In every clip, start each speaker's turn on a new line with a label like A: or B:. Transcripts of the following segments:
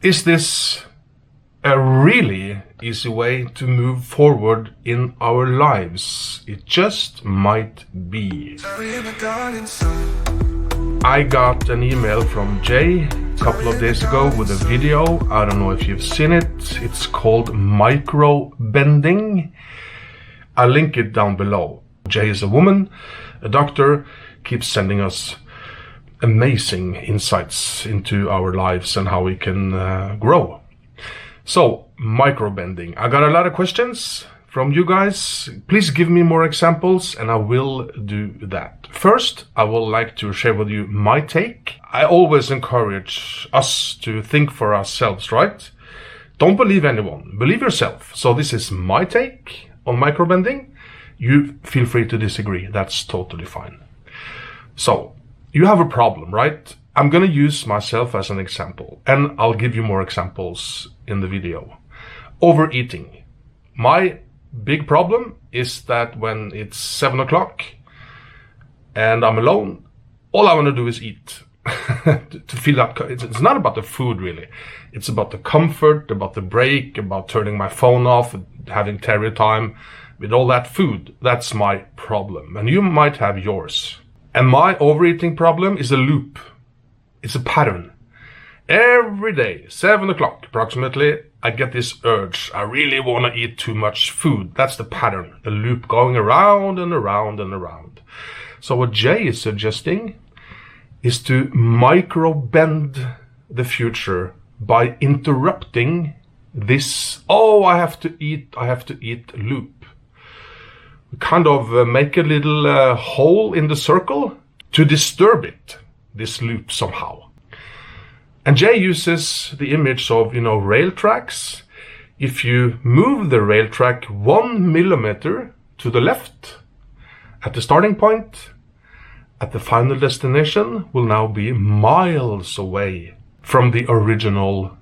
A: Is this a really easy way to move forward in our lives? It just might be. I got an email from Jay a couple of days ago with a video. I don't know if you've seen it. It's called micro bending. I'll link it down below. Jay is a woman, a doctor, keeps sending us amazing insights into our lives and how we can grow. So, microbending. I got a lot of questions from you guys. Please give me more examples and I will do that. First, I would like to share with you my take. I always encourage us to think for ourselves, right? Don't believe anyone, believe yourself. So this is my take on microbending. You feel free to disagree, that's totally fine. So, you have a problem, right? I'm gonna use myself as an example, and I'll give you more examples in the video. Overeating. My big problem is that when it's 7 o'clock and I'm alone, all I wanna do is eat. To feel that, it's not about the food really. It's about the comfort, about the break, about turning my phone off, having tarry time with all that food. That's my problem, and you might have yours. And my overeating problem is a loop. It's a pattern. Every day, 7 o'clock approximately, I get this urge. I really want to eat too much food. That's the pattern. The loop going around and around and around. So what Jay is suggesting is to micro bend the future by interrupting this, oh, I have to eat loop. Kind of make a little hole in the circle to disturb it, this loop somehow. And Jay uses the image of, rail tracks. If you move the rail track 1 millimeter to the left at the starting point, at the final destination will now be miles away from the original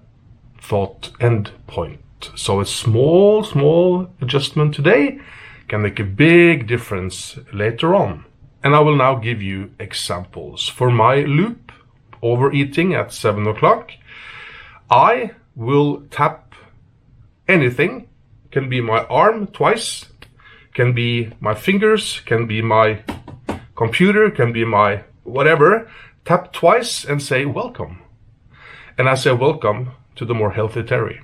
A: thought end point. So a small adjustment today can make a big difference later on. And I will now give you examples. For my loop, overeating at 7 o'clock, I will tap anything. Can be my arm twice, can be my fingers, can be my computer, can be my whatever. Tap twice and say welcome. And I say welcome to the more healthy Terry.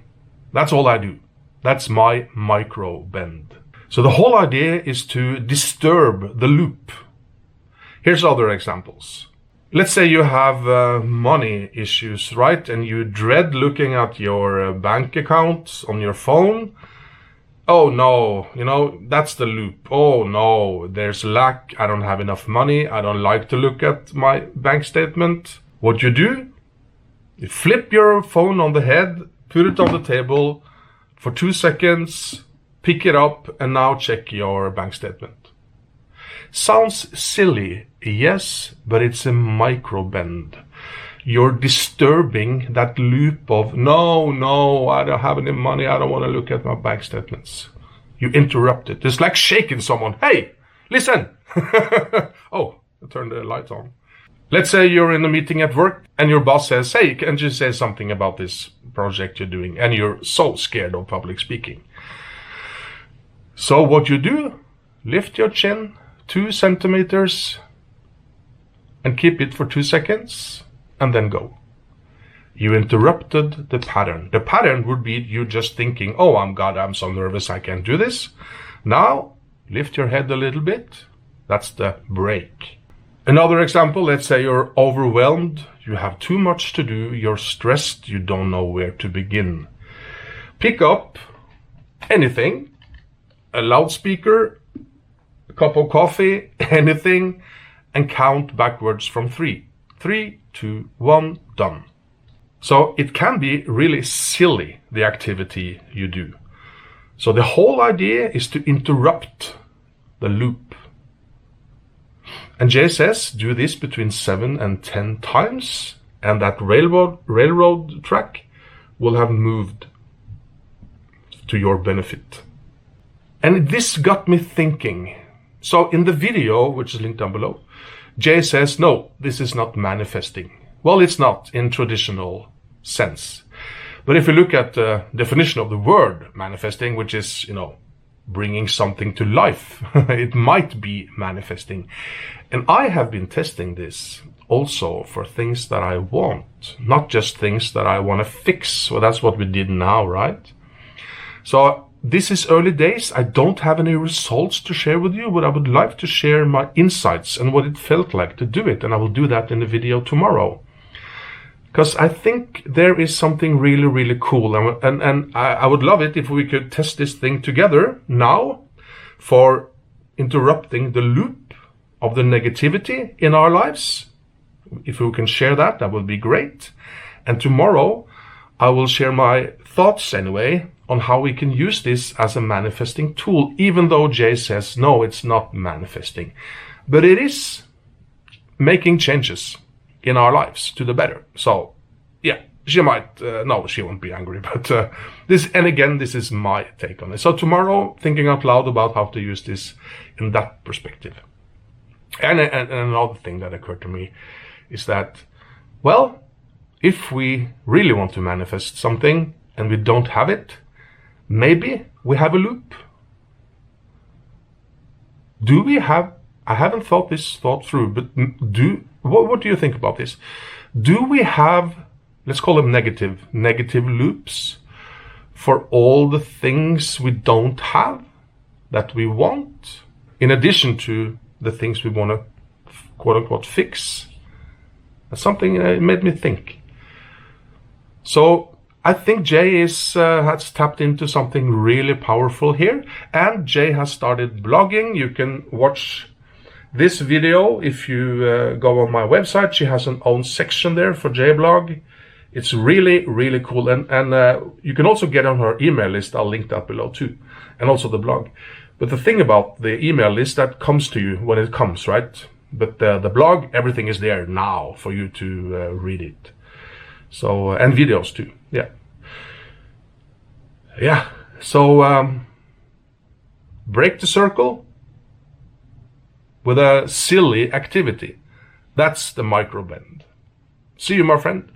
A: That's all I do. That's my micro bend. So the whole idea is to disturb the loop. Here's other examples. Let's say you have money issues, right? And you dread looking at your bank account on your phone. Oh no, that's the loop. Oh no, there's lack. I don't have enough money. I don't like to look at my bank statement. What you do? You flip your phone on the head, put it on the table for 2 seconds, pick it up, and now check your bank statement. Sounds silly, yes, but it's a micro bend. You're disturbing that loop of, no, I don't have any money, I don't want to look at my bank statements. You interrupt it. It's like shaking someone. Hey, listen! Oh, I turned the light on. Let's say you're in a meeting at work and your boss says, hey, can you say something about this project you're doing? And you're so scared of public speaking. So what you do, lift your chin 2 centimeters and keep it for 2 seconds and then go. You interrupted the pattern. The pattern would be you just thinking, oh, I'm so nervous I can't do this. Now, lift your head a little bit. That's the break. Another example, let's say you're overwhelmed, you have too much to do, you're stressed, you don't know where to begin. Pick up anything, a loudspeaker, a cup of coffee, anything, and count backwards from 3. 3, 2, 1, done. So it can be really silly, the activity you do. So the whole idea is to interrupt the loop. And Jay says, do this between 7 and 10 times, and that railroad track will have moved to your benefit. And this got me thinking. So in the video, which is linked down below, Jay says, no, this is not manifesting. Well, it's not in traditional sense. But if you look at the definition of the word manifesting, which is, bringing something to life, it might be manifesting. And I have been testing this also for things that I want, not just things that I want to fix. Well, that's what we did now, right? So this is early days. I don't have any results to share with you, but I would like to share my insights and what it felt like to do it. And I will do that in the video tomorrow. Because I think there is something really, really cool. And I would love it if we could test this thing together now for interrupting the loop of the negativity in our lives. If we can share that, that would be great. And tomorrow I will share my thoughts anyway on how we can use this as a manifesting tool, even though Jay says, no, it's not manifesting. But it is making changes in our lives to the better. So yeah, she might, no, she won't be angry, but this is my take on it. So tomorrow, thinking out loud about how to use this in that perspective. And another thing that occurred to me is that, well, if we really want to manifest something and we don't have it, maybe we have a loop. Do we have, I haven't thought this thought through, but what do you think about this? Do we have, let's call them negative loops for all the things we don't have that we want, in addition to the things we want to quote unquote fix? That's something it made me think. So I think Jay has tapped into something really powerful here, and Jay has started blogging. You can watch this video if you go on my website. She has an own section there for JBlog. It's really, really cool. And you can also get on her email list. I'll link that below too. And also the blog. But the thing about the email list, that comes to you when it comes, right? But the blog, everything is there now for you to read it. So, and videos too. Yeah. Yeah. So, break the circle with a silly activity. That's the micro bend. See you, my friend.